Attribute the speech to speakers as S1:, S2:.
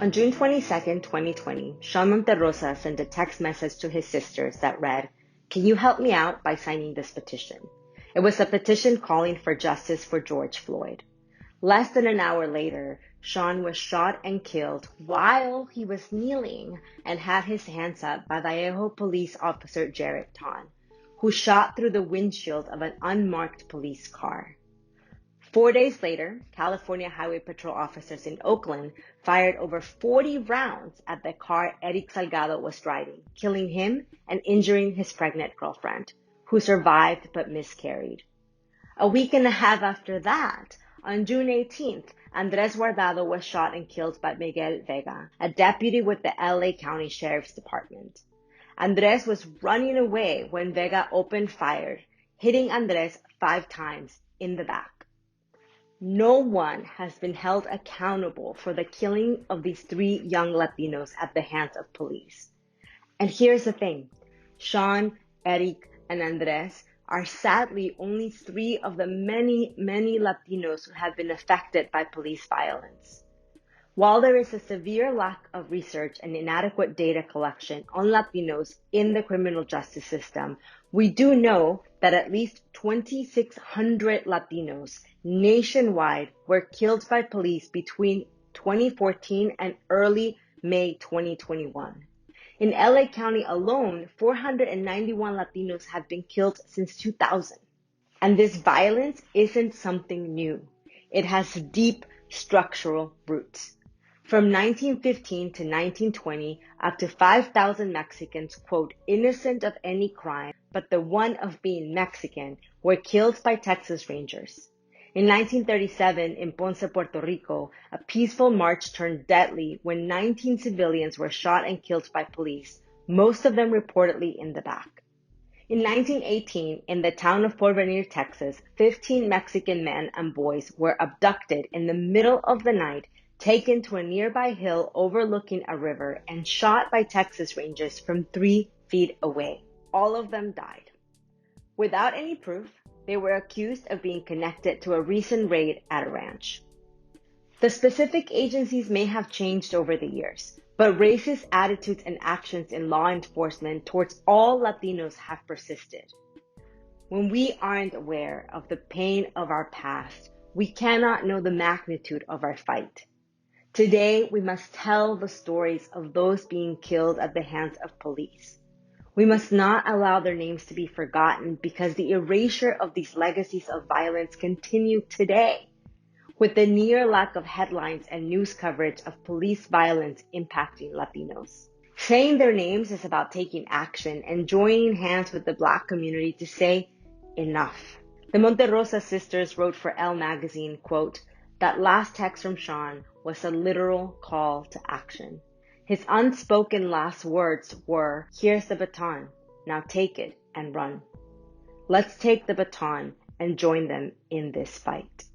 S1: On June 22, 2020, Sean Monterrosa sent a text message to his sisters that read, "Can you help me out by signing this petition?" It was a petition calling for justice for George Floyd. Less than an hour later, Sean was shot and killed while he was kneeling and had his hands up by Vallejo police officer Jarett Tonn, who shot through the windshield of an unmarked police car. 4 days later, California Highway Patrol officers in Oakland fired over 40 rounds at the car Erik Salgado was driving, killing him and injuring his pregnant girlfriend, who survived but miscarried. A week and a half after that, on June 18th, Andrés Guardado was shot and killed by Miguel Vega, a deputy with the LA County Sheriff's Department. Andrés was running away when Vega opened fire, hitting Andrés 5 times in the back. No one has been held accountable for the killing of these 3 young Latinos at the hands of police. And here's the thing, Sean, Erik, and Andrés are sadly only 3 of the many, many Latinos who have been affected by police violence. While there is a severe lack of research and inadequate data collection on Latinos in the criminal justice system, we do know that at least 2,600 Latinos nationwide were killed by police between 2014 and early May 2021. In LA County alone, 491 Latinos have been killed since 2000. And this violence isn't something new. It has deep structural roots. From 1915 to 1920, up to 5,000 Mexicans, quote, innocent of any crime, but the one of being Mexican, were killed by Texas Rangers. In 1937, in Ponce, Puerto Rico, a peaceful march turned deadly when 19 civilians were shot and killed by police, most of them reportedly in the back. In 1918, in the town of Porvenir, Texas, 15 Mexican men and boys were abducted in the middle of the night, taken to a nearby hill overlooking a river, and shot by Texas Rangers from 3 feet away. All of them died. Without any proof, they were accused of being connected to a recent raid at a ranch. The specific agencies may have changed over the years, but racist attitudes and actions in law enforcement towards all Latinos have persisted. When we aren't aware of the pain of our past, we cannot know the magnitude of our fight. Today, we must tell the stories of those being killed at the hands of police. We must not allow their names to be forgotten because the erasure of these legacies of violence continue today, with the near lack of headlines and news coverage of police violence impacting Latinos. Saying their names is about taking action and joining hands with the Black community to say, enough. The Monterossa sisters wrote for Elle magazine, quote, that last text from Sean was a literal call to action. His unspoken last words were, here's the baton, now take it and run. Let's take the baton and join them in this fight.